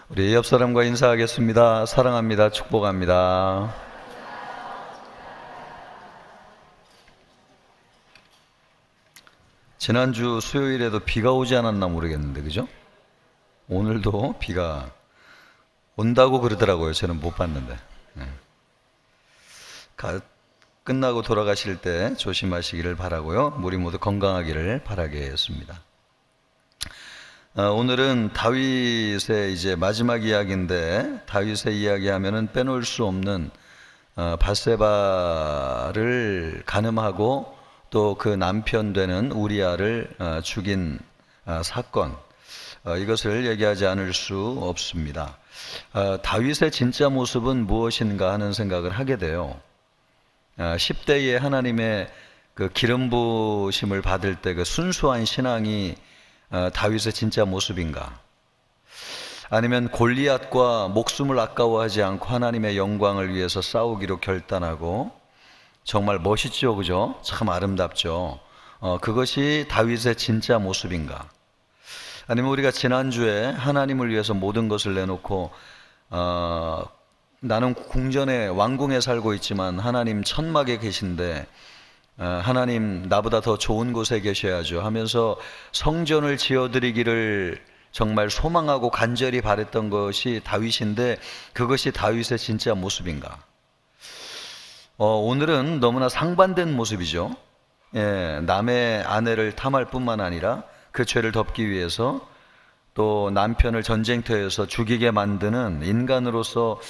우리 옆 사람과 인사하겠습니다. 사랑합니다. 축복합니다. 지난주 수요일에도 비가 오지 않았나 모르겠는데, 그죠? 오늘도 비가 온다고 그러더라고요. 저는 못 봤는데. 끝나고 돌아가실 때 조심하시기를 바라고요. 우리 모두 건강하기를 바라겠습니다. 오늘은 다윗의 이제 마지막 이야기인데, 다윗의 이야기하면은 빼놓을 수 없는 밧세바를 간음하고 또 그 남편 되는 우리아를 죽인 사건, 이것을 얘기하지 않을 수 없습니다. 다윗의 진짜 모습은 무엇인가 하는 생각을 하게 돼요. 10대에 하나님의 그 기름 부으심을 받을 때 그 순수한 신앙이 다윗의 진짜 모습인가? 아니면 골리앗과 목숨을 아까워하지 않고 하나님의 영광을 위해서 싸우기로 결단하고, 정말 멋있죠, 그죠? 참 아름답죠. 그것이 다윗의 진짜 모습인가? 아니면 우리가 지난주에 하나님을 위해서 모든 것을 내놓고 나는 궁전에 왕궁에 살고 있지만 하나님 천막에 계신데 하나님 나보다 더 좋은 곳에 계셔야죠 하면서 성전을 지어드리기를 정말 소망하고 간절히 바랬던 것이 다윗인데, 그것이 다윗의 진짜 모습인가? 오늘은 너무나 상반된 모습이죠. 남의 아내를 탐할 뿐만 아니라 그 죄를 덮기 위해서 또 남편을 전쟁터에서 죽이게 만드는 인간으로서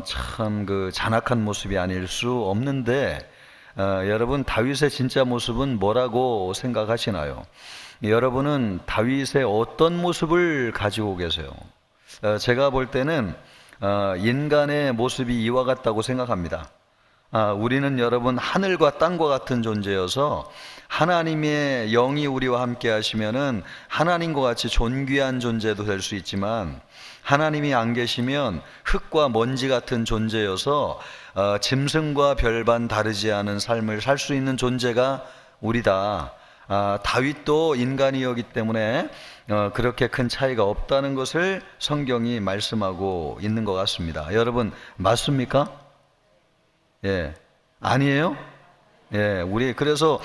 참 그 잔악한 모습이 아닐 수 없는데, 여러분 다윗의 진짜 모습은 뭐라고 생각하시나요? 여러분은 다윗의 어떤 모습을 가지고 계세요? 제가 볼 때는 인간의 모습이 이와 같다고 생각합니다. 우리는 여러분 하늘과 땅과 같은 존재여서 하나님의 영이 우리와 함께 하시면은 하나님과 같이 존귀한 존재도 될 수 있지만, 하나님이 안 계시면 흙과 먼지 같은 존재여서 짐승과 별반 다르지 않은 삶을 살 수 있는 존재가 우리다. 다윗도 인간이었기 때문에 그렇게 큰 차이가 없다는 것을 성경이 말씀하고 있는 것 같습니다. 여러분 맞습니까? 아니에요? 우리 그래서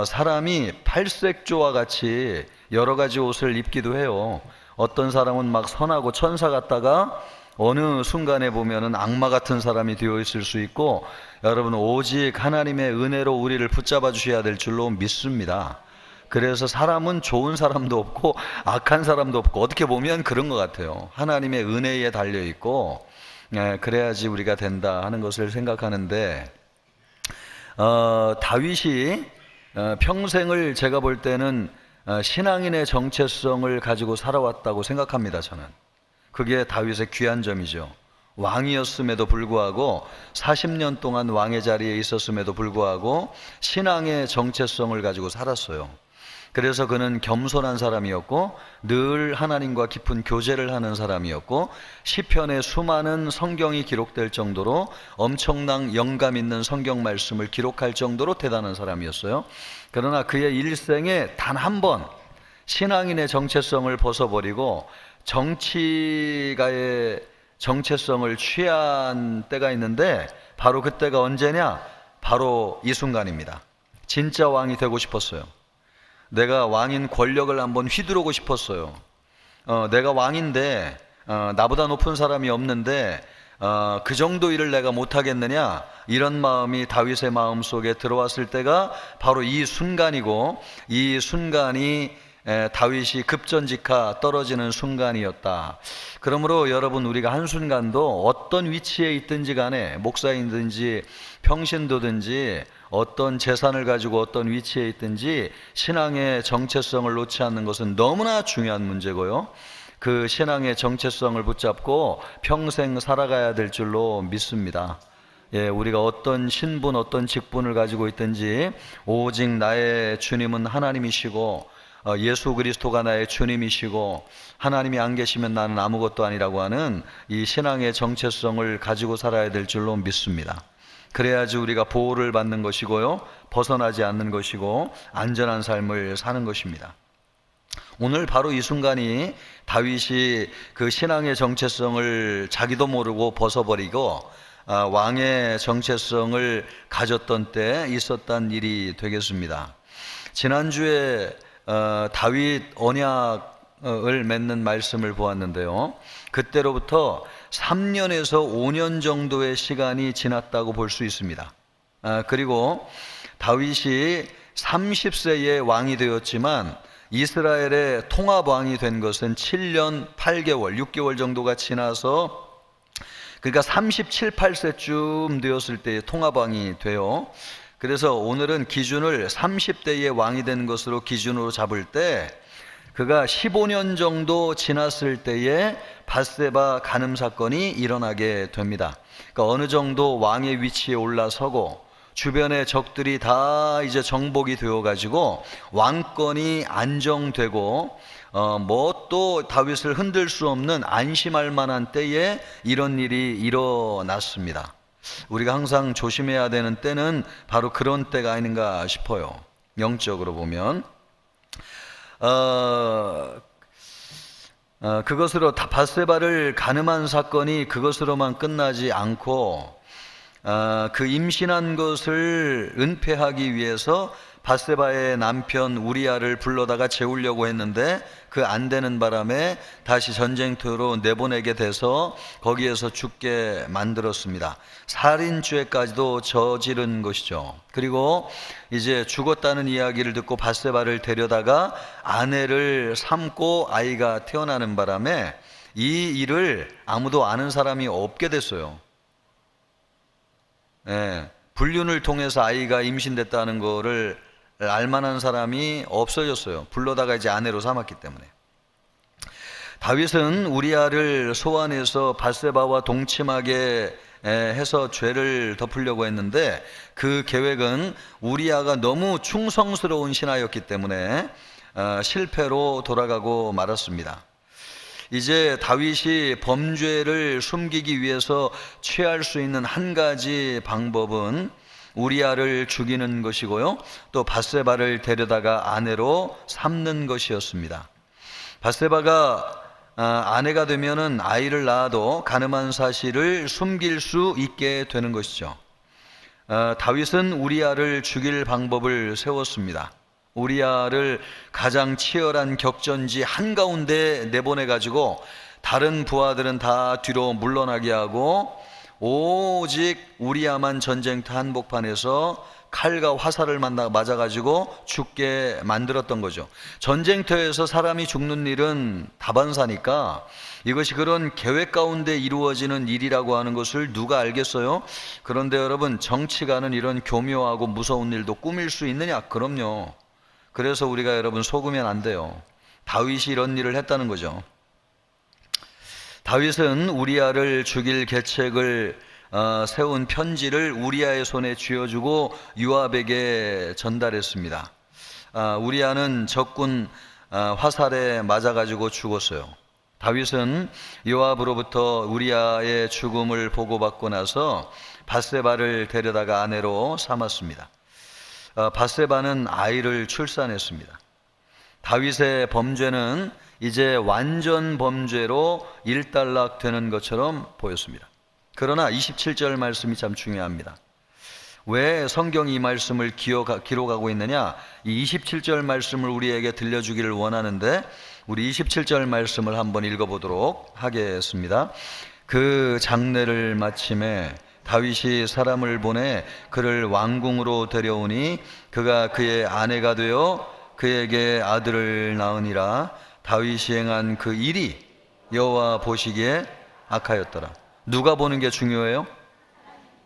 사람이 팔색조와 같이 여러 가지 옷을 입기도 해요. 어떤 사람은 막 선하고 천사 같다가 어느 순간에 보면은 악마 같은 사람이 되어 있을 수 있고, 여러분 오직 하나님의 은혜로 우리를 붙잡아 주셔야 될 줄로 믿습니다. 그래서 사람은 좋은 사람도 없고 악한 사람도 없고, 어떻게 보면 그런 것 같아요. 하나님의 은혜에 달려 있고 그래야지 우리가 된다 하는 것을 생각하는데, 다윗이 평생을 제가 볼 때는 신앙인의 정체성을 가지고 살아왔다고 생각합니다. 저는 그게 다윗의 귀한 점이죠. 왕이었음에도 불구하고 40년 동안 왕의 자리에 있었음에도 불구하고 신앙의 정체성을 가지고 살았어요. 그래서 그는 겸손한 사람이었고 늘 하나님과 깊은 교제를 하는 사람이었고, 시편에 수많은 성경이 기록될 정도로 엄청난 영감 있는 성경 말씀을 기록할 정도로 대단한 사람이었어요. 그러나 그의 일생에 단 한 번 신앙인의 정체성을 벗어버리고 정치가의 정체성을 취한 때가 있는데, 바로 그때가 언제냐? 바로 이 순간입니다. 진짜 왕이 되고 싶었어요. 내가 왕인 권력을 한번 휘두르고 싶었어요. 내가 왕인데 나보다 높은 사람이 없는데 그 정도 일을 내가 못하겠느냐, 이런 마음이 다윗의 마음속에 들어왔을 때가 바로 이 순간이고, 이 순간이 다윗이 급전직하 떨어지는 순간이었다. 그러므로 여러분, 우리가 한순간도 어떤 위치에 있든지 간에, 목사인든지 평신도든지 어떤 재산을 가지고 어떤 위치에 있든지 신앙의 정체성을 놓지 않는 것은 너무나 중요한 문제고요, 그 신앙의 정체성을 붙잡고 평생 살아가야 될 줄로 믿습니다. 우리가 어떤 신분, 어떤 직분을 가지고 있든지 오직 나의 주님은 하나님이시고 예수 그리스도가 나의 주님이시고 하나님이 안 계시면 나는 아무것도 아니라고 하는 이 신앙의 정체성을 가지고 살아야 될 줄로 믿습니다. 그래야지 우리가 보호를 받는 것이고요, 벗어나지 않는 것이고 안전한 삶을 사는 것입니다. 오늘 바로 이 순간이 다윗이 그 신앙의 정체성을 자기도 모르고 벗어버리고 왕의 정체성을 가졌던 때 있었던 일이 되겠습니다. 지난주에 다윗 언약을 맺는 말씀을 보았는데요. 그때로부터 3년에서 5년 정도의 시간이 지났다고 볼 수 있습니다. 그리고 다윗이 30세에 왕이 되었지만 이스라엘의 통합왕이 된 것은 7년 8개월, 6개월 정도가 지나서, 그러니까 37, 8세쯤 되었을 때에 통합왕이 돼요. 그래서 오늘은 기준을 30대에 왕이 된 것으로 기준으로 잡을 때 그가 15년 정도 지났을 때에 밧세바 간음 사건이 일어나게 됩니다. 그러니까 어느 정도 왕의 위치에 올라서고 주변의 적들이 다 이제 정복이 되어 가지고 왕권이 안정되고 뭐 또 다윗을 흔들 수 없는 안심할 만한 때에 이런 일이 일어났습니다. 우리가 항상 조심해야 되는 때는 바로 그런 때가 아닌가 싶어요. 영적으로 보면 그것으로 밧세바를 간음한 사건이 그것으로만 끝나지 않고 그 임신한 것을 은폐하기 위해서 밧세바의 남편 우리아를 불러다가 재우려고 했는데 그 안 되는 바람에 다시 전쟁터로 내보내게 돼서 거기에서 죽게 만들었습니다. 살인죄까지도 저지른 것이죠. 그리고 이제 죽었다는 이야기를 듣고 밧세바를 데려다가 아내를 삼고 아이가 태어나는 바람에 이 일을 아무도 아는 사람이 없게 됐어요. 불륜을 통해서 아이가 임신됐다는 거를 알만한 사람이 없어졌어요. 불러다가 이제 아내로 삼았기 때문에. 다윗은 우리아를 소환해서 밧세바와 동침하게 해서 죄를 덮으려고 했는데 그 계획은 우리아가 너무 충성스러운 신하였기 때문에 실패로 돌아가고 말았습니다. 이제 다윗이 범죄를 숨기기 위해서 취할 수 있는 한 가지 방법은 우리아를 죽이는 것이고요, 또 밧세바를 데려다가 아내로 삼는 것이었습니다. 밧세바가 아내가 되면은 아이를 낳아도 간음한 사실을 숨길 수 있게 되는 것이죠. 다윗은 우리아를 죽일 방법을 세웠습니다. 우리아를 가장 치열한 격전지 한가운데 내보내가지고 다른 부하들은 다 뒤로 물러나게 하고 오직 우리아만 전쟁터 한복판에서 칼과 화살을 맞아가지고 죽게 만들었던 거죠. 전쟁터에서 사람이 죽는 일은 다반사니까 이것이 그런 계획 가운데 이루어지는 일이라고 하는 것을 누가 알겠어요? 그런데 여러분, 정치가는 이런 교묘하고 무서운 일도 꾸밀 수 있느냐? 그럼요. 그래서 우리가 여러분 속으면 안 돼요. 다윗이 이런 일을 했다는 거죠. 다윗은 우리아를 죽일 계책을 세운 편지를 우리아의 손에 쥐어주고 요압에게 전달했습니다. 우리아는 적군 화살에 맞아가지고 죽었어요. 다윗은 요압으로부터 우리아의 죽음을 보고받고 나서 밧세바를 데려다가 아내로 삼았습니다. 밧세바는 아이를 출산했습니다. 다윗의 범죄는 이제 완전 범죄로 일단락되는 것처럼 보였습니다. 그러나 27절 말씀이 참 중요합니다. 왜 성경이 이 말씀을 기록하고 있느냐? 이 27절 말씀을 우리에게 들려주기를 원하는데 우리 27절 말씀을 한번 읽어보도록 하겠습니다. 그 장례를 마침에 다윗이 사람을 보내 그를 왕궁으로 데려오니 그가 그의 아내가 되어 그에게 아들을 낳으니라. 다윗이 행한 그 일이 여호와 보시기에 악하였더라. 누가 보는 게 중요해요?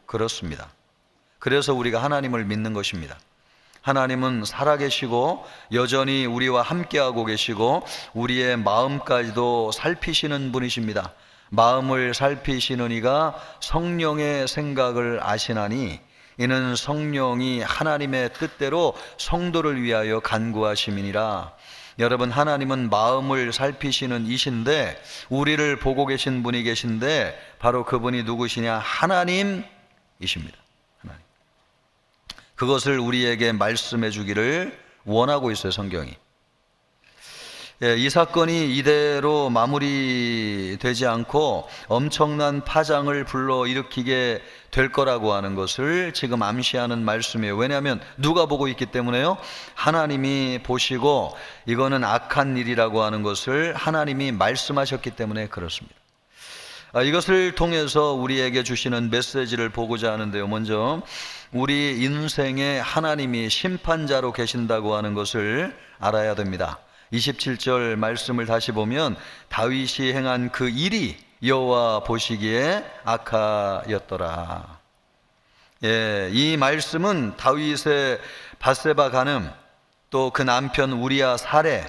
그렇습니다. 그래서 우리가 하나님을 믿는 것입니다. 하나님은 살아계시고 여전히 우리와 함께하고 계시고 우리의 마음까지도 살피시는 분이십니다. 마음을 살피시는 이가 성령의 생각을 아시나니 이는 성령이 하나님의 뜻대로 성도를 위하여 간구하심이니라. 여러분, 하나님은 마음을 살피시는 이신데 우리를 보고 계신 분이 계신데 바로 그분이 누구시냐? 하나님이십니다. 하나님. 그것을 우리에게 말씀해 주기를 원하고 있어요, 성경이. 이 사건이 이대로 마무리되지 않고 엄청난 파장을 불러일으키게 될 거라고 하는 것을 지금 암시하는 말씀이에요. 왜냐하면 누가 보고 있기 때문에요? 하나님이 보시고 이거는 악한 일이라고 하는 것을 하나님이 말씀하셨기 때문에 그렇습니다. 이것을 통해서 우리에게 주시는 메시지를 보고자 하는데요. 먼저 우리 인생에 하나님이 심판자로 계신다고 하는 것을 알아야 됩니다. 27절 말씀을 다시 보면 다윗이 행한 그 일이 여호와 보시기에 악하였더라. 이 말씀은 다윗의 밧세바 간음, 또 그 남편 우리아 살해,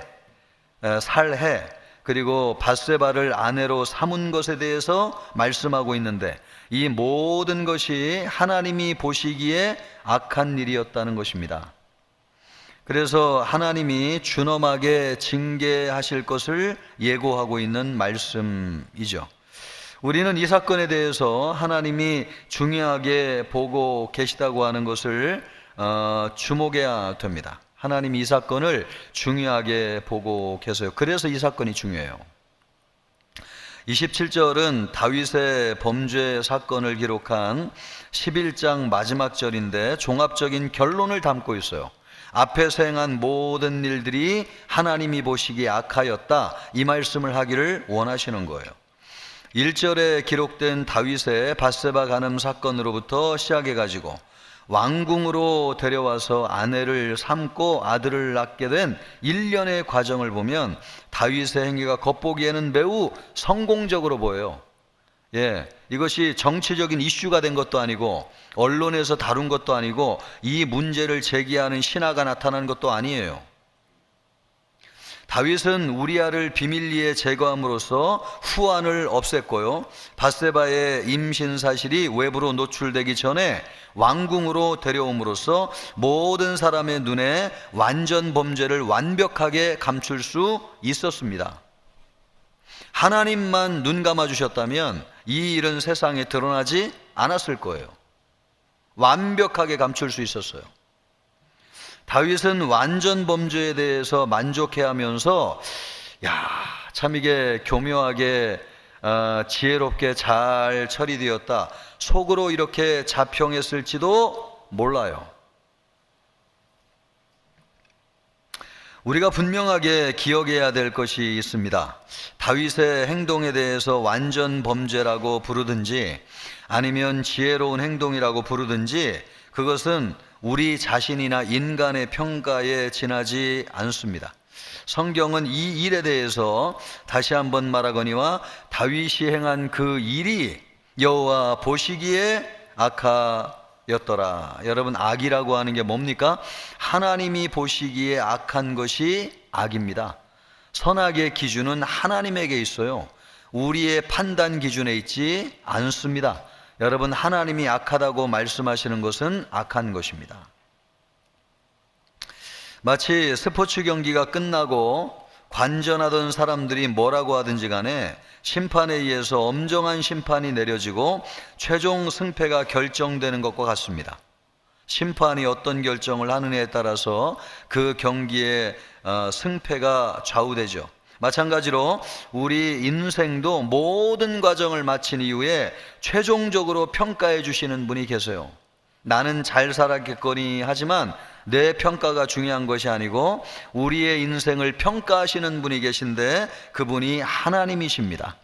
그리고 밧세바를 아내로 삼은 것에 대해서 말씀하고 있는데, 이 모든 것이 하나님이 보시기에 악한 일이었다는 것입니다. 그래서 하나님이 준엄하게 징계하실 것을 예고하고 있는 말씀이죠. 우리는 이 사건에 대해서 하나님이 중요하게 보고 계시다고 하는 것을 주목해야 됩니다. 하나님이 이 사건을 중요하게 보고 계세요. 그래서 이 사건이 중요해요. 27절은 다윗의 범죄 사건을 기록한 11장 마지막 절인데 종합적인 결론을 담고 있어요. 앞에서 행한 모든 일들이 하나님이 보시기에 악하였다, 이 말씀을 하기를 원하시는 거예요. 1절에 기록된 다윗의 밧세바 간음 사건으로부터 시작해가지고 왕궁으로 데려와서 아내를 삼고 아들을 낳게 된 일련의 과정을 보면 다윗의 행위가 겉보기에는 매우 성공적으로 보여요. 이것이 정치적인 이슈가 된 것도 아니고 언론에서 다룬 것도 아니고 이 문제를 제기하는 신하가 나타난 것도 아니에요. 다윗은 우리아를 비밀리에 제거함으로써 후환을 없앴고요, 밧세바의 임신 사실이 외부로 노출되기 전에 왕궁으로 데려옴으로써 모든 사람의 눈에 완전 범죄를 완벽하게 감출 수 있었습니다. 하나님만 눈 감아 주셨다면 이 일은 세상에 드러나지 않았을 거예요. 완벽하게 감출 수 있었어요. 다윗은 완전 범죄에 대해서 만족해하면서 참 이게 교묘하게 지혜롭게 잘 처리되었다, 속으로 이렇게 자평했을지도 몰라요. 우리가 분명하게 기억해야 될 것이 있습니다. 다윗의 행동에 대해서 완전 범죄라고 부르든지 아니면 지혜로운 행동이라고 부르든지 그것은 우리 자신이나 인간의 평가에 지나지 않습니다. 성경은 이 일에 대해서 다시 한번 말하거니와 다윗이 행한 그 일이 여호와 보시기에 악하였더라. 여러분, 악이라고 하는 게 뭡니까? 하나님이 보시기에 악한 것이 악입니다. 선악의 기준은 하나님에게 있어요. 우리의 판단 기준에 있지 않습니다. 여러분, 하나님이 악하다고 말씀하시는 것은 악한 것입니다. 마치 스포츠 경기가 끝나고 관전하던 사람들이 뭐라고 하든지 간에 심판에 의해서 엄정한 심판이 내려지고 최종 승패가 결정되는 것과 같습니다. 심판이 어떤 결정을 하느냐에 따라서 그 경기의 승패가 좌우되죠. 마찬가지로 우리 인생도 모든 과정을 마친 이후에 최종적으로 평가해 주시는 분이 계세요. 나는 잘 살았겠거니 하지만 내 평가가 중요한 것이 아니고 우리의 인생을 평가하시는 분이 계신데 그분이 하나님이십니다.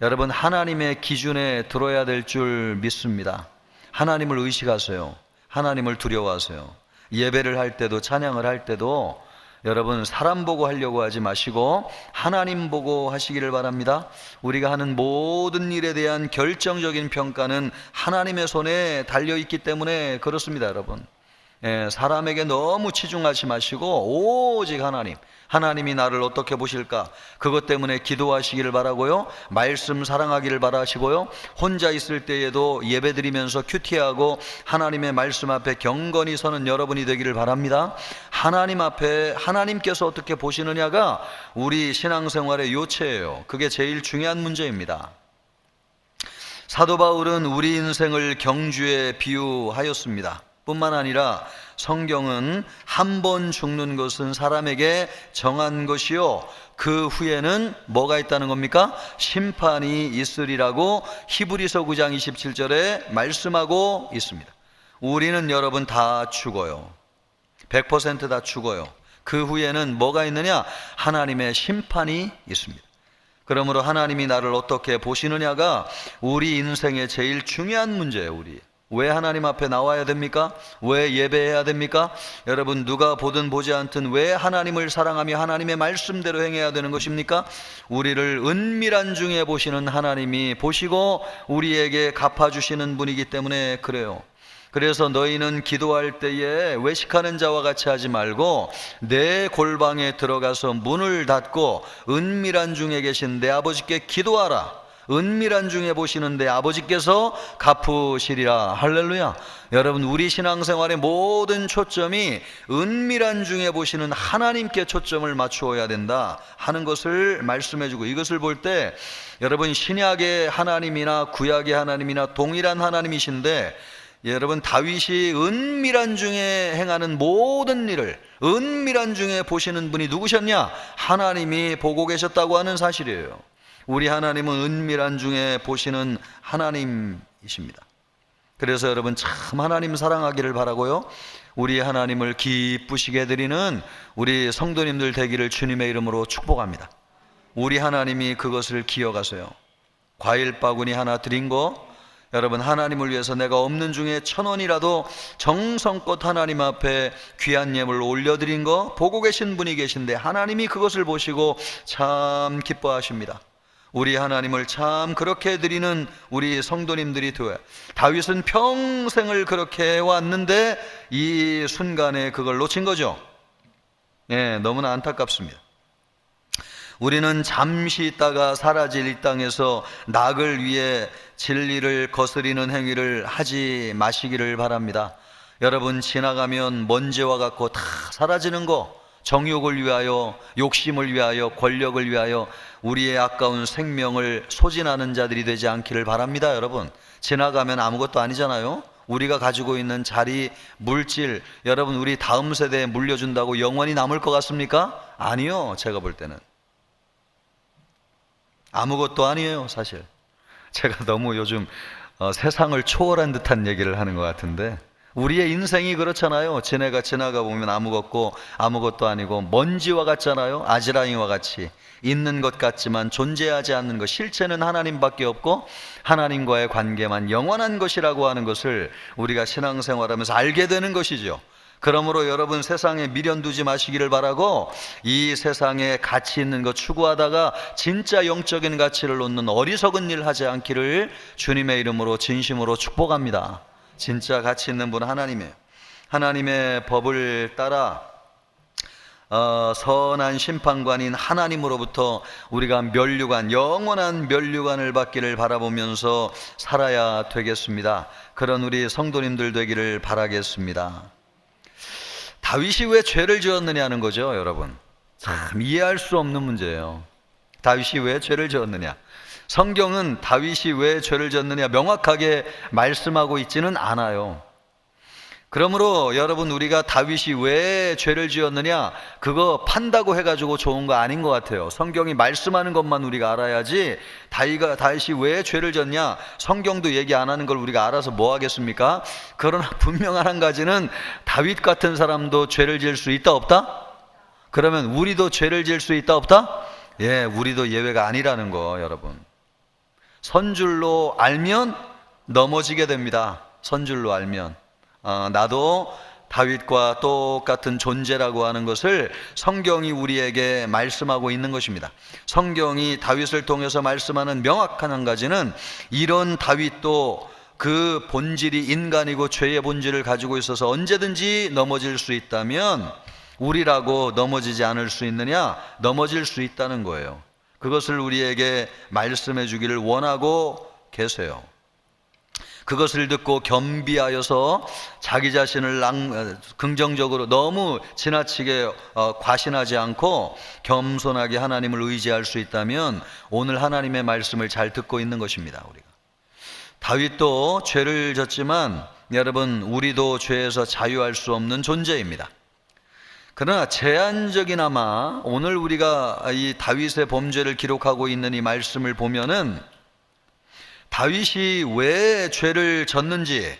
여러분, 하나님의 기준에 들어야 될 줄 믿습니다. 하나님을 의식하세요. 하나님을 두려워하세요. 예배를 할 때도 찬양을 할 때도 여러분, 사람 보고 하려고 하지 마시고 하나님 보고 하시기를 바랍니다. 우리가 하는 모든 일에 대한 결정적인 평가는 하나님의 손에 달려있기 때문에 그렇습니다. 여러분, 사람에게 너무 치중하지 마시고 오직 하나님이 나를 어떻게 보실까, 그것 때문에 기도하시기를 바라고요, 말씀 사랑하기를 바라시고요, 혼자 있을 때에도 예배드리면서 큐티하고 하나님의 말씀 앞에 경건히 서는 여러분이 되기를 바랍니다. 하나님 앞에 하나님께서 어떻게 보시느냐가 우리 신앙생활의 요체예요. 그게 제일 중요한 문제입니다. 사도 바울은 우리 인생을 경주에 비유하였습니다. 뿐만 아니라 성경은 한 번 죽는 것은 사람에게 정한 것이요 그 후에는 뭐가 있다는 겁니까? 심판이 있으리라고 히브리서 9장 27절에 말씀하고 있습니다. 우리는 여러분 다 죽어요. 100% 다 죽어요. 그 후에는 뭐가 있느냐? 하나님의 심판이 있습니다. 그러므로 하나님이 나를 어떻게 보시느냐가 우리 인생의 제일 중요한 문제예요. 우리 왜 하나님 앞에 나와야 됩니까? 왜 예배해야 됩니까? 여러분 누가 보든 보지 않든 왜 하나님을 사랑하며 하나님의 말씀대로 행해야 되는 것입니까? 우리를 은밀한 중에 보시는 하나님이 보시고 우리에게 갚아주시는 분이기 때문에 그래요. 그래서 너희는 기도할 때에 외식하는 자와 같이 하지 말고 내 골방에 들어가서 문을 닫고 은밀한 중에 계신 내 아버지께 기도하라. 은밀한 중에 보시는 내 아버지께서 갚으시리라. 할렐루야. 여러분 우리 신앙생활의 모든 초점이 은밀한 중에 보시는 하나님께 초점을 맞추어야 된다 하는 것을 말씀해주고, 이것을 볼 때 여러분 신약의 하나님이나 구약의 하나님이나 동일한 하나님이신데, 여러분 다윗이 은밀한 중에 행하는 모든 일을 은밀한 중에 보시는 분이 누구셨냐? 하나님이 보고 계셨다고 하는 사실이에요. 우리 하나님은 은밀한 중에 보시는 하나님이십니다. 그래서 여러분 참 하나님 사랑하기를 바라고요, 우리 하나님을 기쁘시게 드리는 우리 성도님들 되기를 주님의 이름으로 축복합니다. 우리 하나님이 그것을 기억하세요. 과일 바구니 하나 드린 거, 여러분 하나님을 위해서 내가 없는 중에 1,000원이라도 정성껏 하나님 앞에 귀한 예물을 올려드린 거 보고 계신 분이 계신데 하나님이 그것을 보시고 참 기뻐하십니다. 우리 하나님을 참 그렇게 드리는 우리 성도님들이 되어야. 다윗은 평생을 그렇게 해왔는데 이 순간에 그걸 놓친 거죠. 너무나 안타깝습니다. 우리는 잠시 있다가 사라질 이 땅에서 낙을 위해 진리를 거스리는 행위를 하지 마시기를 바랍니다. 여러분 지나가면 먼지와 같고 다 사라지는 거, 정욕을 위하여, 욕심을 위하여, 권력을 위하여 우리의 아까운 생명을 소진하는 자들이 되지 않기를 바랍니다. 여러분 지나가면 아무것도 아니잖아요. 우리가 가지고 있는 자리, 물질, 여러분 우리 다음 세대에 물려준다고 영원히 남을 것 같습니까? 아니요. 제가 볼 때는 아무것도 아니에요. 사실 제가 너무 요즘 세상을 초월한 듯한 얘기를 하는 것 같은데, 우리의 인생이 그렇잖아요. 지나가 보면 아무것도 아니고 먼지와 같잖아요. 아지랑이와 같이 있는 것 같지만 존재하지 않는 것, 실체는 하나님밖에 없고 하나님과의 관계만 영원한 것이라고 하는 것을 우리가 신앙생활하면서 알게 되는 것이죠. 그러므로 여러분 세상에 미련 두지 마시기를 바라고, 이 세상에 가치 있는 것 추구하다가 진짜 영적인 가치를 놓는 어리석은 일 하지 않기를 주님의 이름으로 진심으로 축복합니다. 진짜 가치 있는 분은 하나님이에요. 하나님의 법을 따라 선한 심판관인 하나님으로부터 우리가 면류관, 영원한 면류관을 받기를 바라보면서 살아야 되겠습니다. 그런 우리 성도님들 되기를 바라겠습니다. 다윗이 왜 죄를 지었느냐는 거죠. 여러분 참 이해할 수 없는 문제예요. 다윗이 왜 죄를 지었느냐, 성경은 다윗이 왜 죄를 지었느냐 명확하게 말씀하고 있지는 않아요. 그러므로 여러분 우리가 다윗이 왜 죄를 지었느냐 그거 판다고 해가지고 좋은 거 아닌 것 같아요. 성경이 말씀하는 것만 우리가 알아야지, 다윗이 왜 죄를 지었냐 성경도 얘기 안 하는 걸 우리가 알아서 뭐 하겠습니까? 그러나 분명한 한 가지는 다윗 같은 사람도 죄를 지을 수 있다 없다? 그러면 우리도 죄를 지을 수 있다 없다? 예, 우리도 예외가 아니라는 거. 여러분 선줄로 알면 넘어지게 됩니다. 선줄로 알면 나도 다윗과 똑같은 존재라고 하는 것을 성경이 우리에게 말씀하고 있는 것입니다. 성경이 다윗을 통해서 말씀하는 명확한 한 가지는, 이런 다윗도 그 본질이 인간이고 죄의 본질을 가지고 있어서 언제든지 넘어질 수 있다면 우리라고 넘어지지 않을 수 있느냐? 넘어질 수 있다는 거예요. 그것을 우리에게 말씀해 주기를 원하고 계세요. 그것을 듣고 겸비하여서 자기 자신을 긍정적으로 너무 지나치게 과신하지 않고 겸손하게 하나님을 의지할 수 있다면 오늘 하나님의 말씀을 잘 듣고 있는 것입니다. 우리가 다윗도 죄를 졌지만 여러분 우리도 죄에서 자유할 수 없는 존재입니다. 그러나 제한적이나마 오늘 우리가 이 다윗의 범죄를 기록하고 있는 이 말씀을 보면은 다윗이 왜 죄를 졌는지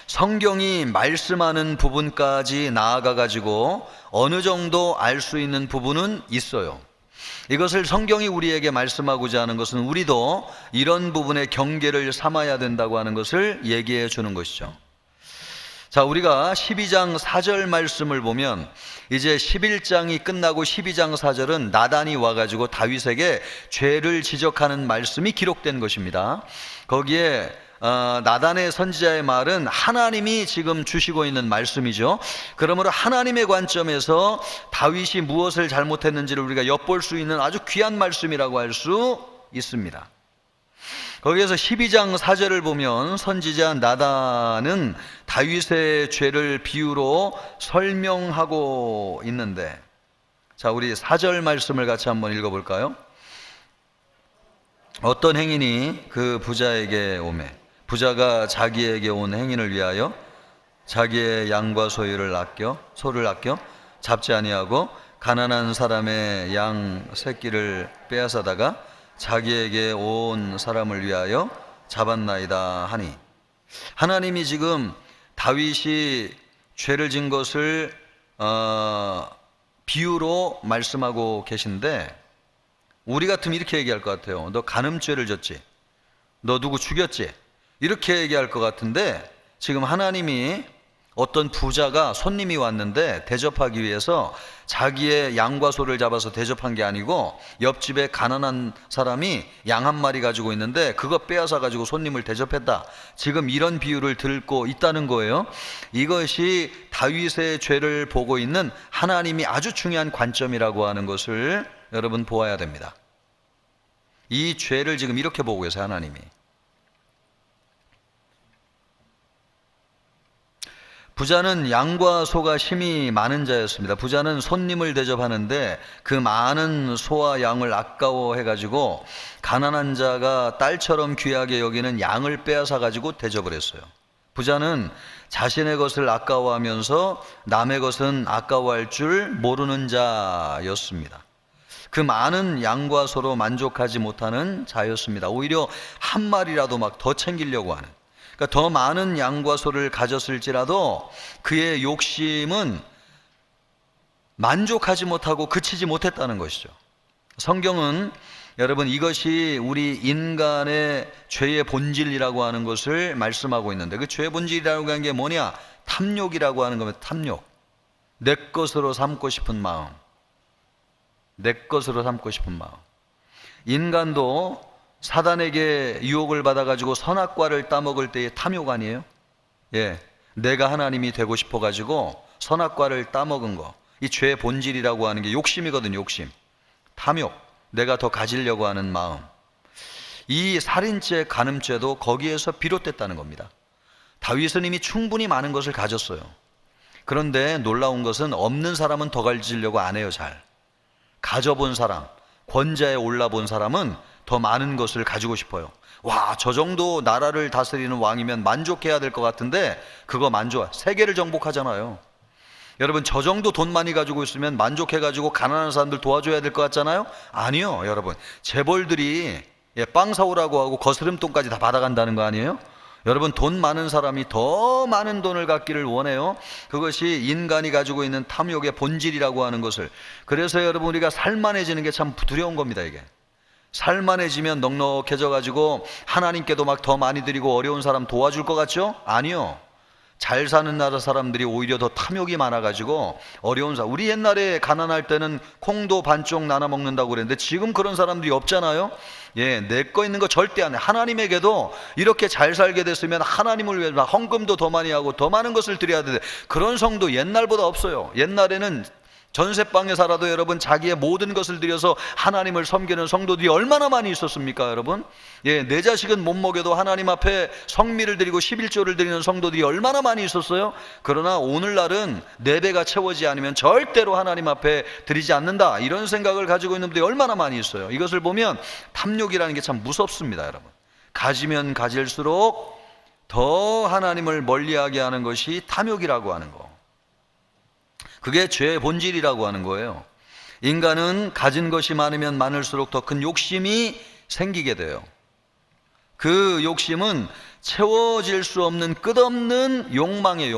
성경이 말씀하는 부분까지 나아가 가지고 어느 정도 알 수 있는 부분은 있어요. 이것을 성경이 우리에게 말씀하고자 하는 것은 우리도 이런 부분의 경계를 삼아야 된다고 하는 것을 얘기해 주는 것이죠. 자, 우리가 12장 4절 말씀을 보면 이제 11장이 끝나고 12장 4절은 나단이 와가지고 다윗에게 죄를 지적하는 말씀이 기록된 것입니다. 거기에 나단의 선지자의 말은 하나님이 지금 주시고 있는 말씀이죠. 그러므로 하나님의 관점에서 다윗이 무엇을 잘못했는지를 우리가 엿볼 수 있는 아주 귀한 말씀이라고 할 수 있습니다. 거기에서 12장 4절을 보면 선지자 나단은 다윗의 죄를 비유로 설명하고 있는데, 자, 우리 4절 말씀을 같이 한번 읽어볼까요? 어떤 행인이 그 부자에게 오매 부자가 자기에게 온 행인을 위하여 자기의 양과 소를 아껴 잡지 아니하고 가난한 사람의 양 새끼를 빼앗아다가 자기에게 온 사람을 위하여 잡았나이다 하니, 하나님이 지금 다윗이 죄를 진 것을 비유로 말씀하고 계신데, 우리 같으면 이렇게 얘기할 것 같아요. 너 간음죄를 졌지? 너 누구 죽였지? 이렇게 얘기할 것 같은데, 지금 하나님이 어떤 부자가 손님이 왔는데 대접하기 위해서 자기의 양과 소를 잡아서 대접한 게 아니고 옆집에 가난한 사람이 양 한 마리 가지고 있는데 그거 빼앗아 가지고 손님을 대접했다. 지금 이런 비유를 들고 있다는 거예요. 이것이 다윗의 죄를 보고 있는 하나님이 아주 중요한 관점이라고 하는 것을 여러분 보아야 됩니다. 이 죄를 지금 이렇게 보고 계세요, 하나님이. 부자는 양과 소가 힘이 많은 자였습니다. 부자는 손님을 대접하는데 그 많은 소와 양을 아까워해가지고 가난한 자가 딸처럼 귀하게 여기는 양을 빼앗아가지고 대접을 했어요. 부자는 자신의 것을 아까워하면서 남의 것은 아까워할 줄 모르는 자였습니다. 그 많은 양과 소로 만족하지 못하는 자였습니다. 오히려 한 마리라도 막 더 챙기려고 하는, 그러니까 더 많은 양과 소를 가졌을지라도 그의 욕심은 만족하지 못하고 그치지 못했다는 것이죠. 성경은 여러분 이것이 우리 인간의 죄의 본질이라고 하는 것을 말씀하고 있는데, 그 죄의 본질이라고 하는 게 뭐냐? 탐욕이라고 하는 겁니다. 탐욕. 내 것으로 삼고 싶은 마음. 내 것으로 삼고 싶은 마음. 인간도 사단에게 유혹을 받아가지고 선악과를 따먹을 때의 탐욕 아니에요? 예, 내가 하나님이 되고 싶어가지고 선악과를 따먹은 거, 이 죄의 본질이라고 하는 게 욕심이거든요. 욕심, 탐욕, 내가 더 가지려고 하는 마음. 이 살인죄, 간음죄도 거기에서 비롯됐다는 겁니다. 다윗은 이미 충분히 많은 것을 가졌어요. 그런데 놀라운 것은 없는 사람은 더 가지려고 안 해요. 잘 가져본 사람, 권좌에 올라본 사람은 더 많은 것을 가지고 싶어요. 와, 저 정도 나라를 다스리는 왕이면 만족해야 될 것 같은데 그거 만족, 세계를 정복하잖아요. 여러분, 저 정도 돈 많이 가지고 있으면 만족해가지고 가난한 사람들 도와줘야 될 것 같잖아요. 아니요, 여러분. 재벌들이 빵 사오라고 하고 거스름돈까지 다 받아간다는 거 아니에요? 여러분, 돈 많은 사람이 더 많은 돈을 갖기를 원해요. 그것이 인간이 가지고 있는 탐욕의 본질이라고 하는 것을. 그래서 여러분, 우리가 살만해지는 게 참 두려운 겁니다. 이게 살만해지면 넉넉해져 가지고 하나님께도 막 더 많이 드리고 어려운 사람 도와줄 것 같죠? 아니요. 잘 사는 나라 사람들이 오히려 더 탐욕이 많아가지고 어려운 사람, 우리 옛날에 가난할 때는 콩도 반쪽 나눠 먹는다고 그랬는데 지금 그런 사람들이 없잖아요. 예, 내 거 있는 거 절대 안 해. 하나님에게도 이렇게 잘 살게 됐으면 하나님을 위해서 헌금도 더 많이 하고 더 많은 것을 드려야 되는데 그런 성도 옛날보다 없어요. 옛날에는 전세방에 살아도 여러분 자기의 모든 것을 들여서 하나님을 섬기는 성도들이 얼마나 많이 있었습니까, 여러분? 예, 내 자식은 못 먹여도 하나님 앞에 성미를 드리고 11조를 드리는 성도들이 얼마나 많이 있었어요? 그러나 오늘날은 4배가 채워지지 않으면 절대로 하나님 앞에 드리지 않는다, 이런 생각을 가지고 있는 분들이 얼마나 많이 있어요. 이것을 보면 탐욕이라는 게 참 무섭습니다, 여러분. 가지면 가질수록 더 하나님을 멀리하게 하는 것이 탐욕이라고 하는 거. 그게 죄의 본질이라고 하는 거예요. 인간은 가진 것이 많으면 많을수록 더 큰 욕심이 생기게 돼요. 그 욕심은 채워질 수 없는 끝없는 욕망의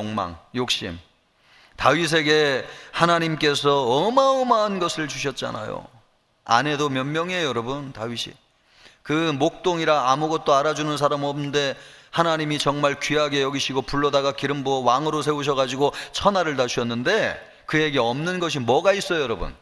욕심. 다윗에게 하나님께서 어마어마한 것을 주셨잖아요. 아내도 몇 명이에요, 여러분? 다윗이 그 목동이라 아무것도 알아주는 사람 없는데 하나님이 정말 귀하게 여기시고 불러다가 기름 부어 왕으로 세우셔가지고 천하를 다 주셨는데 그에게 없는 것이 뭐가 있어요, 여러분?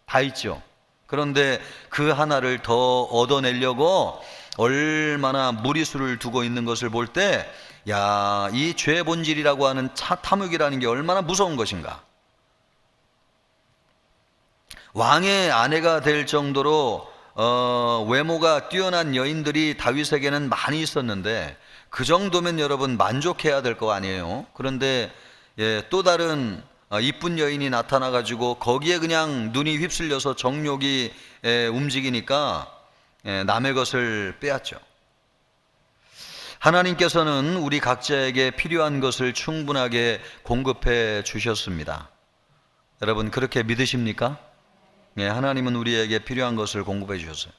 다 있죠. 그런데 그 하나를 더 얻어내려고 얼마나 무리수를 두고 있는 것을 볼 때, 야, 이 죄의 본질이라고 하는 탐욕이라는 게 얼마나 무서운 것인가. 왕의 아내가 될 정도로 외모가 뛰어난 여인들이 다윗에게는 많이 있었는데 그 정도면 여러분 만족해야 될 거 아니에요. 그런데 또 다른 이쁜 여인이 나타나가지고 거기에 그냥 눈이 휩쓸려서 정욕이 움직이니까 남의 것을 빼앗죠. 하나님께서는 우리 각자에게 필요한 것을 충분하게 공급해 주셨습니다. 여러분 그렇게 믿으십니까? 하나님은 우리에게 필요한 것을 공급해 주셨어요.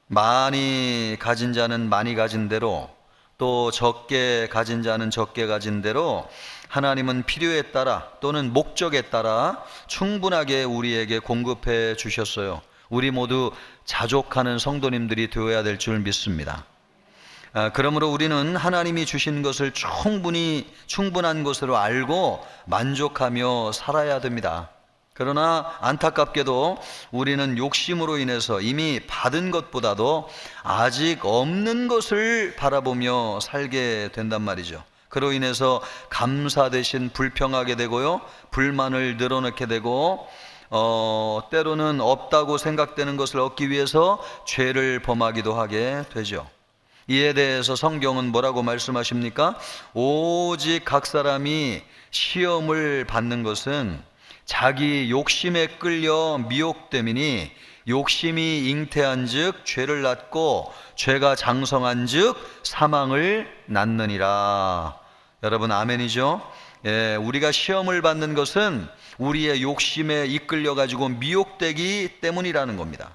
많이 가진 자는 많이 가진 대로, 또 적게 가진 자는 적게 가진 대로 하나님은 필요에 따라 또는 목적에 따라 충분하게 우리에게 공급해 주셨어요. 우리 모두 자족하는 성도님들이 되어야 될 줄 믿습니다. 그러므로 우리는 하나님이 주신 것을 충분한 것으로 알고 만족하며 살아야 됩니다. 그러나 안타깝게도 우리는 욕심으로 인해서 이미 받은 것보다도 아직 없는 것을 바라보며 살게 된단 말이죠. 그로 인해서 감사 대신 불평하게 되고요, 불만을 늘어놓게 되고 때로는 없다고 생각되는 것을 얻기 위해서 죄를 범하기도 하게 되죠. 이에 대해서 성경은 뭐라고 말씀하십니까? 오직 각 사람이 시험을 받는 것은 자기 욕심에 끌려 미혹됨이니 욕심이 잉태한 즉 죄를 낳고 죄가 장성한 즉 사망을 낳느니라. 여러분 아멘이죠? 우리가 시험을 받는 것은 우리의 욕심에 이끌려 가지고 미혹되기 때문이라는 겁니다.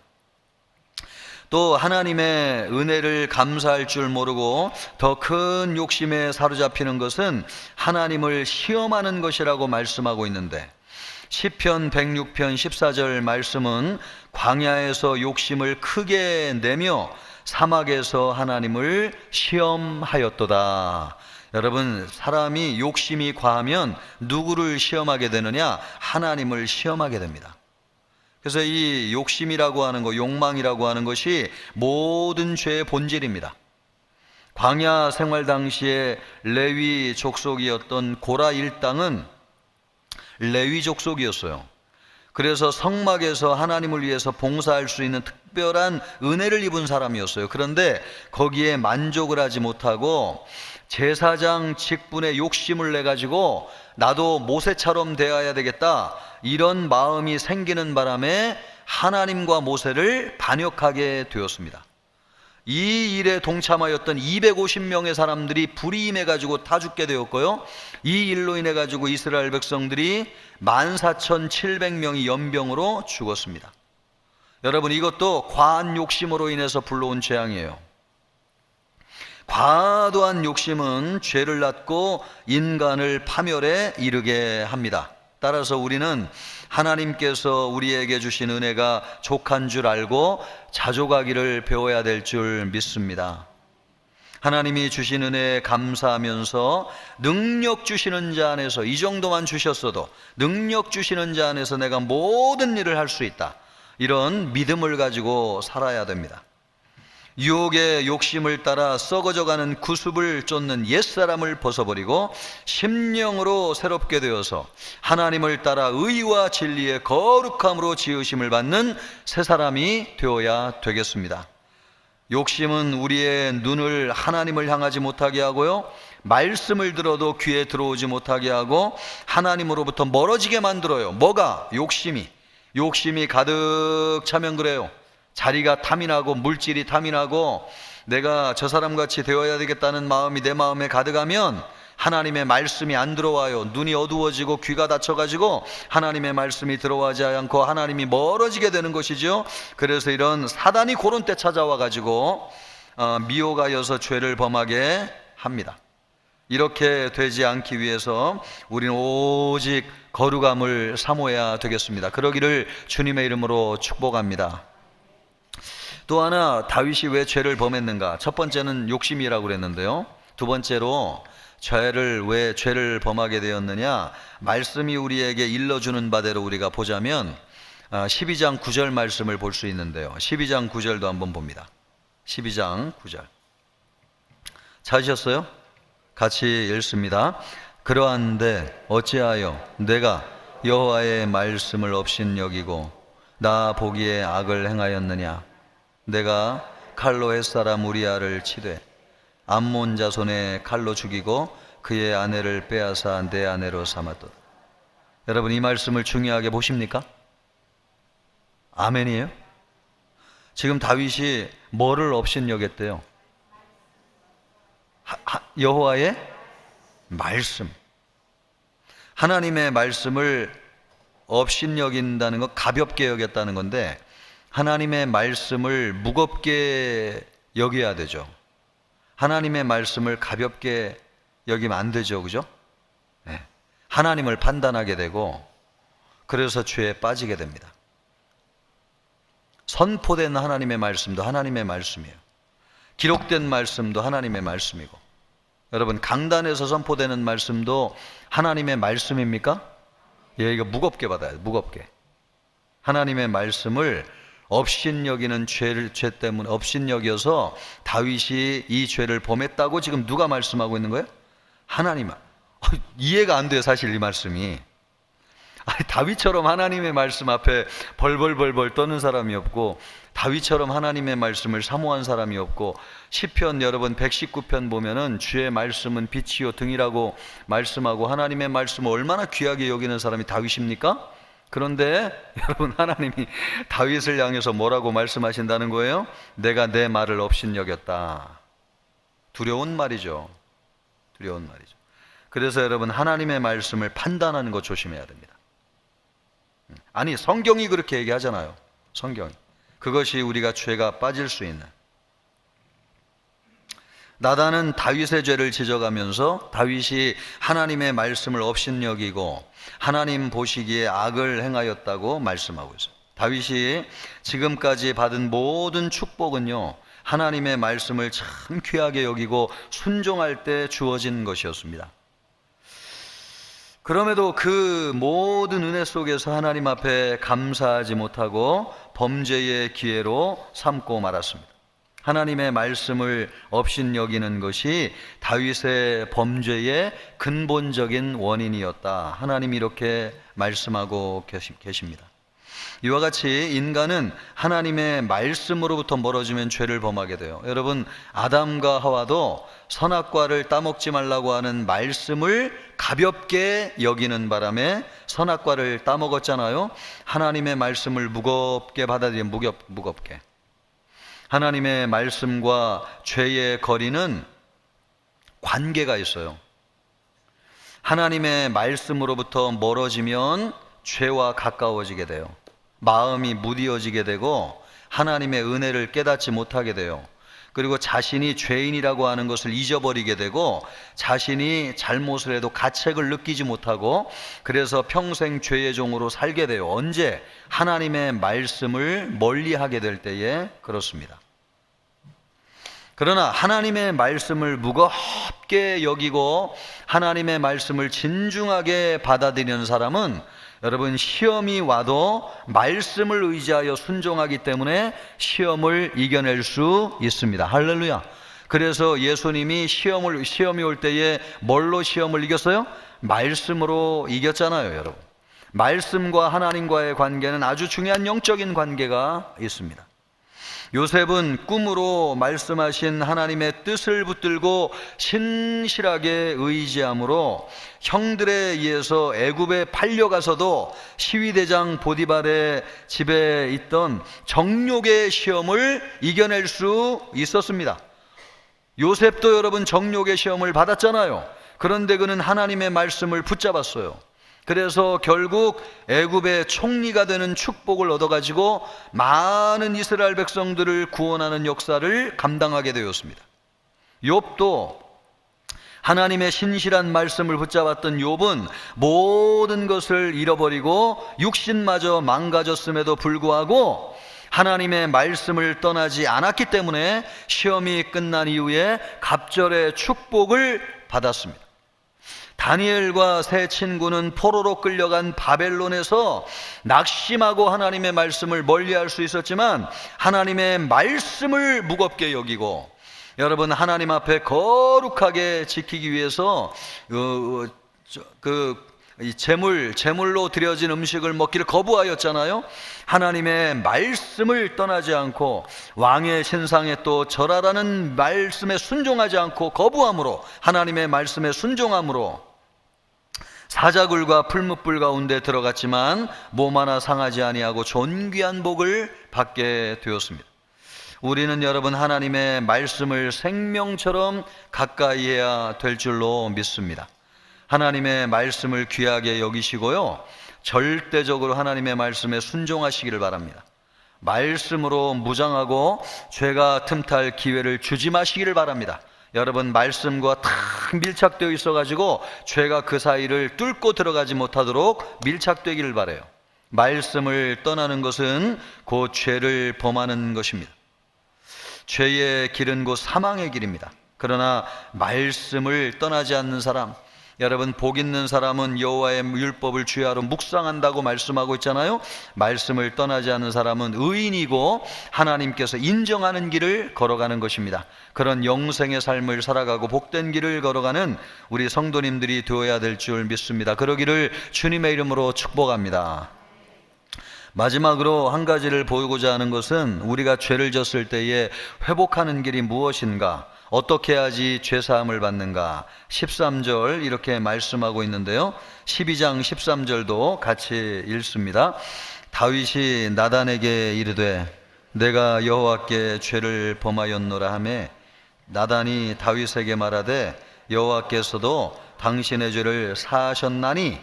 또 하나님의 은혜를 감사할 줄 모르고 더 큰 욕심에 사로잡히는 것은 하나님을 시험하는 것이라고 말씀하고 있는데, 시편 106편 14절 말씀은 광야에서 욕심을 크게 내며 사막에서 하나님을 시험하였도다. 여러분 사람이 욕심이 과하면 누구를 시험하게 되느냐? 하나님을 시험하게 됩니다. 그래서 이 욕심이라고 하는 것, 욕망이라고 하는 것이 모든 죄의 본질입니다. 광야 생활 당시에 레위 족속이었던 고라 일당은 레위 족속이었어요. 그래서 성막에서 하나님을 위해서 봉사할 수 있는 특별한 은혜를 입은 사람이었어요. 그런데 거기에 만족을 하지 못하고 제사장 직분에 욕심을 내가지고 나도 모세처럼 되어야 되겠다, 이런 마음이 생기는 바람에 하나님과 모세를 반역하게 되었습니다. 이 일에 동참하였던 250명의 사람들이 불이 임해가지고 다 죽게 되었고요, 이 일로 인해가지고 이스라엘 백성들이 14,700명이 연병으로 죽었습니다. 여러분 이것도 과한 욕심으로 인해서 불러온 재앙이에요. 과도한 욕심은 죄를 낳고 인간을 파멸에 이르게 합니다. 따라서 우리는 하나님께서 우리에게 주신 은혜가 족한 줄 알고 자족하기를 배워야 될 줄 믿습니다. 하나님이 주신 은혜에 감사하면서 능력 주시는 자 안에서, 이 정도만 주셨어도 능력 주시는 자 안에서 내가 모든 일을 할 수 있다, 이런 믿음을 가지고 살아야 됩니다. 유혹의 욕심을 따라 썩어져가는 구습을 쫓는 옛사람을 벗어버리고 심령으로 새롭게 되어서 하나님을 따라 의와 진리의 거룩함으로 지으심을 받는 새 사람이 되어야 되겠습니다. 욕심은 우리의 눈을 하나님을 향하지 못하게 하고요, 말씀을 들어도 귀에 들어오지 못하게 하고 하나님으로부터 멀어지게 만들어요. 뭐가? 욕심이 가득 차면 그래요. 자리가 탐이 나고 물질이 탐이 나고 내가 저 사람같이 되어야 되겠다는 마음이 내 마음에 가득하면 하나님의 말씀이 안 들어와요. 눈이 어두워지고 귀가 닫혀가지고 하나님의 말씀이 들어가지 않고 하나님이 멀어지게 되는 것이죠. 그래서 이런 사단이 그런 때 찾아와가지고 미혹하여서 죄를 범하게 합니다. 이렇게 되지 않기 위해서 우리는 오직 거룩함을 사모해야 되겠습니다. 그러기를 주님의 이름으로 축복합니다. 또 하나, 다윗이 왜 죄를 범했는가? 첫 번째는 욕심이라고 그랬는데요. 두 번째로 왜 죄를 범하게 되었느냐? 말씀이 우리에게 일러주는 바대로 우리가 보자면 12장 9절 말씀을 볼 수 있는데요. 12장 9절도 한번 봅니다. 12장 9절 찾으셨어요? 같이 읽습니다. 그러한데 어찌하여 내가 여호와의 말씀을 업신여기고 나 보기에 악을 행하였느냐? 내가 칼로 햇사람 우리아를 치되 암몬 자손의 칼로 죽이고 그의 아내를 빼앗아 내 아내로 삼았도다. 여러분, 이 말씀을 중요하게 보십니까? 아멘이에요? 지금 다윗이 뭐를 업신여겼대요? 여호와의 말씀. 하나님의 말씀을 업신여긴다는 건 가볍게 여겼다는 건데, 하나님의 말씀을 무겁게 여겨야 되죠. 하나님의 말씀을 가볍게 여기면 안 되죠. 그죠? 네. 하나님을 판단하게 되고, 그래서 죄에 빠지게 됩니다. 선포된 하나님의 말씀도 하나님의 말씀이에요. 기록된 말씀도 하나님의 말씀이고, 여러분, 강단에서 선포되는 말씀도 하나님의 말씀입니까? 예, 이거 무겁게 받아야 돼요. 무겁게. 하나님의 말씀을 업신여기는 죄 때문에 업신여겨서 다윗이 이 죄를 범했다고 지금 누가 말씀하고 있는 거예요? 하나님. 이해가 안 돼요, 사실 이 말씀이. 다윗처럼 하나님의 말씀 앞에 벌벌벌벌 떠는 사람이 없고, 다윗처럼 하나님의 말씀을 사모한 사람이 없고, 시편 여러분 119편 보면은 주의 말씀은 빛이요 등이라고 말씀하고 하나님의 말씀을 얼마나 귀하게 여기는 사람이 다윗입니까? 그런데 여러분, 하나님이 다윗을 향해서 뭐라고 말씀하신다는 거예요? 내가 내 말을 업신여겼다. 두려운 말이죠. 두려운 말이죠. 그래서 여러분, 하나님의 말씀을 판단하는 거 조심해야 됩니다. 아니, 성경이 그렇게 얘기하잖아요. 성경이. 그것이 우리가 죄가 빠질 수 있는. 나단은 다윗의 죄를 지적하면서 다윗이 하나님의 말씀을 업신여기고 하나님 보시기에 악을 행하였다고 말씀하고 있어요. 다윗이 지금까지 받은 모든 축복은요, 하나님의 말씀을 참 귀하게 여기고 순종할 때 주어진 것이었습니다. 그럼에도 그 모든 은혜 속에서 하나님 앞에 감사하지 못하고 범죄의 기회로 삼고 말았습니다. 하나님의 말씀을 업신여기는 것이 다윗의 범죄의 근본적인 원인이었다. 하나님이 이렇게 말씀하고 계십니다. 이와 같이 인간은 하나님의 말씀으로부터 멀어지면 죄를 범하게 돼요. 여러분, 아담과 하와도 선악과를 따먹지 말라고 하는 말씀을 가볍게 여기는 바람에 선악과를 따먹었잖아요. 하나님의 말씀을 무겁게 받아들이면 무겁게. 하나님의 말씀과 죄의 거리는 관계가 있어요. 하나님의 말씀으로부터 멀어지면 죄와 가까워지게 돼요. 마음이 무디어지게 되고 하나님의 은혜를 깨닫지 못하게 돼요. 그리고 자신이 죄인이라고 하는 것을 잊어버리게 되고 자신이 잘못을 해도 가책을 느끼지 못하고 그래서 평생 죄의 종으로 살게 돼요. 언제? 하나님의 말씀을 멀리하게 될 때에 그렇습니다. 그러나 하나님의 말씀을 무겁게 여기고 하나님의 말씀을 진중하게 받아들이는 사람은 여러분, 시험이 와도 말씀을 의지하여 순종하기 때문에 시험을 이겨낼 수 있습니다. 할렐루야. 그래서 예수님이 시험이 올 때에 뭘로 시험을 이겼어요? 말씀으로 이겼잖아요, 여러분. 말씀과 하나님과의 관계는 아주 중요한 영적인 관계가 있습니다. 요셉은 꿈으로 말씀하신 하나님의 뜻을 붙들고 신실하게 의지함으로 형들에 의해서 애굽에 팔려가서도 시위대장 보디발의 집에 있던 정욕의 시험을 이겨낼 수 있었습니다. 요셉도 여러분 정욕의 시험을 받았잖아요. 그런데 그는 하나님의 말씀을 붙잡았어요. 그래서 결국 애굽의 총리가 되는 축복을 얻어가지고 많은 이스라엘 백성들을 구원하는 역사를 감당하게 되었습니다. 욥도 하나님의 신실한 말씀을 붙잡았던 욥은 모든 것을 잃어버리고 육신마저 망가졌음에도 불구하고 하나님의 말씀을 떠나지 않았기 때문에 시험이 끝난 이후에 갑절의 축복을 받았습니다. 다니엘과 세 친구는 포로로 끌려간 바벨론에서 낙심하고 하나님의 말씀을 멀리할 수 있었지만 하나님의 말씀을 무겁게 여기고 여러분 하나님 앞에 거룩하게 지키기 위해서 제물로 드려진 음식을 먹기를 거부하였잖아요. 하나님의 말씀을 떠나지 않고 왕의 신상에 또 절하라는 말씀에 순종하지 않고 거부함으로 하나님의 말씀에 순종함으로 사자굴과 풀무불 가운데 들어갔지만 몸 하나 상하지 아니하고 존귀한 복을 받게 되었습니다. 우리는 여러분 하나님의 말씀을 생명처럼 가까이 해야 될 줄로 믿습니다. 하나님의 말씀을 귀하게 여기시고요, 절대적으로 하나님의 말씀에 순종하시기를 바랍니다. 말씀으로 무장하고 죄가 틈탈 기회를 주지 마시기를 바랍니다. 여러분 말씀과 탁 밀착되어 있어가지고 죄가 그 사이를 뚫고 들어가지 못하도록 밀착되기를 바라요. 말씀을 떠나는 것은 곧 죄를 범하는 것입니다. 죄의 길은 곧 사망의 길입니다. 그러나 말씀을 떠나지 않는 사람, 여러분 복 있는 사람은 여호와의 율법을 주야로 묵상한다고 말씀하고 있잖아요. 말씀을 떠나지 않는 사람은 의인이고 하나님께서 인정하는 길을 걸어가는 것입니다. 그런 영생의 삶을 살아가고 복된 길을 걸어가는 우리 성도님들이 되어야 될 줄 믿습니다. 그러기를 주님의 이름으로 축복합니다. 마지막으로 한 가지를 보이고자 하는 것은 우리가 죄를 졌을 때에 회복하는 길이 무엇인가, 어떻게 해야지 죄사함을 받는가. 13절 이렇게 말씀하고 있는데요, 12장 13절도 같이 읽습니다. 다윗이 나단에게 이르되 내가 여호와께 죄를 범하였노라 하매 나단이 다윗에게 말하되 여호와께서도 당신의 죄를 사하셨나니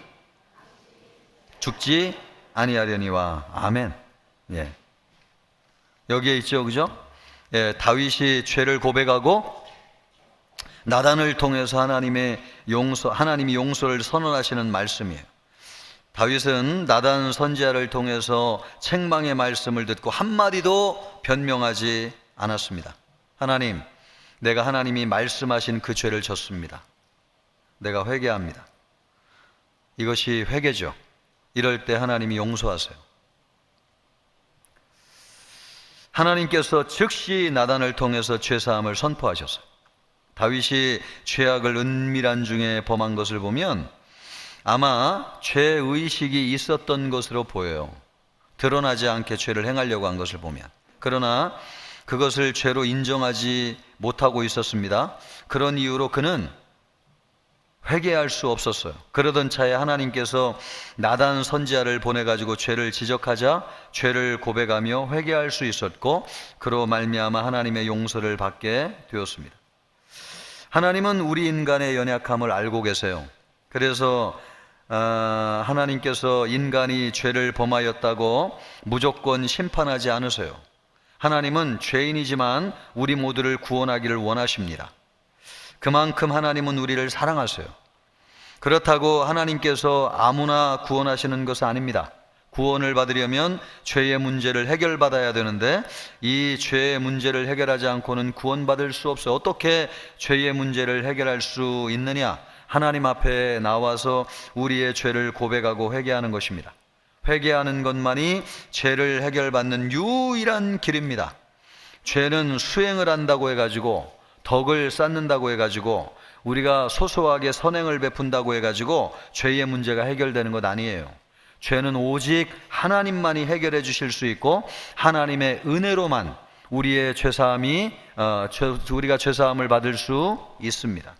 죽지 아니하려니와. 아멘. 예. 여기에 있죠, 그죠? 예, 다윗이 죄를 고백하고 나단을 통해서 하나님이 용서를 선언하시는 말씀이에요. 다윗은 나단 선지자를 통해서 책망의 말씀을 듣고 한마디도 변명하지 않았습니다. 하나님, 내가 하나님이 말씀하신 그 죄를 졌습니다. 내가 회개합니다. 이것이 회개죠. 이럴 때 하나님이 용서하세요. 하나님께서 즉시 나단을 통해서 죄사함을 선포하셨어요. 다윗이 죄악을 은밀한 중에 범한 것을 보면 아마 죄의식이 있었던 것으로 보여요. 드러나지 않게 죄를 행하려고 한 것을 보면. 그러나 그것을 죄로 인정하지 못하고 있었습니다. 그런 이유로 그는 회개할 수 없었어요. 그러던 차에 하나님께서 나단 선지자를 보내가지고 죄를 지적하자 죄를 고백하며 회개할 수 있었고, 그로 말미암아 하나님의 용서를 받게 되었습니다. 하나님은 우리 인간의 연약함을 알고 계세요. 그래서 하나님께서 인간이 죄를 범하였다고 무조건 심판하지 않으세요. 하나님은 죄인이지만 우리 모두를 구원하기를 원하십니다. 그만큼 하나님은 우리를 사랑하세요. 그렇다고 하나님께서 아무나 구원하시는 것은 아닙니다. 구원을 받으려면 죄의 문제를 해결받아야 되는데 이 죄의 문제를 해결하지 않고는 구원받을 수 없어요. 어떻게 죄의 문제를 해결할 수 있느냐? 하나님 앞에 나와서 우리의 죄를 고백하고 회개하는 것입니다. 회개하는 것만이 죄를 해결받는 유일한 길입니다. 죄는 수행을 한다고 해가지고, 덕을 쌓는다고 해가지고, 우리가 소소하게 선행을 베푼다고 해가지고 죄의 문제가 해결되는 것 아니에요. 죄는 오직 하나님만이 해결해 주실 수 있고 하나님의 은혜로만 우리의 우리가 죄사함을 받을 수 있습니다.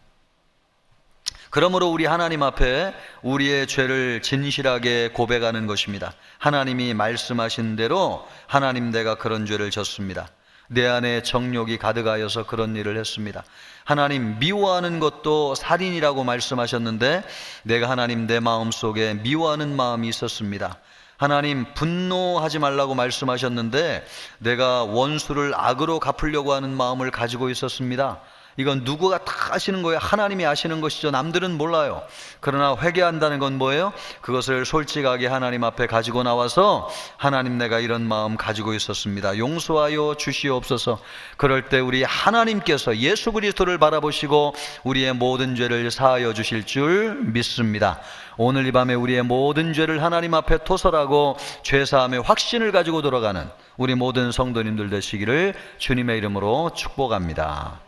그러므로 우리 하나님 앞에 우리의 죄를 진실하게 고백하는 것입니다. 하나님이 말씀하신 대로 하나님, 내가 그런 죄를 졌습니다. 내 안에 정욕이 가득하여서 그런 일을 했습니다. 하나님, 미워하는 것도 살인이라고 말씀하셨는데 내가 하나님, 내 마음속에 미워하는 마음이 있었습니다. 하나님, 분노하지 말라고 말씀하셨는데 내가 원수를 악으로 갚으려고 하는 마음을 가지고 있었습니다. 이건 누구가 다 아시는 거예요? 하나님이 아시는 것이죠. 남들은 몰라요. 그러나 회개한다는 건 뭐예요? 그것을 솔직하게 하나님 앞에 가지고 나와서 하나님, 내가 이런 마음 가지고 있었습니다. 용서하여 주시옵소서. 그럴 때 우리 하나님께서 예수 그리스도를 바라보시고 우리의 모든 죄를 사하여 주실 줄 믿습니다. 오늘 이 밤에 우리의 모든 죄를 하나님 앞에 토설하고 죄사함의 확신을 가지고 돌아가는 우리 모든 성도님들 되시기를 주님의 이름으로 축복합니다.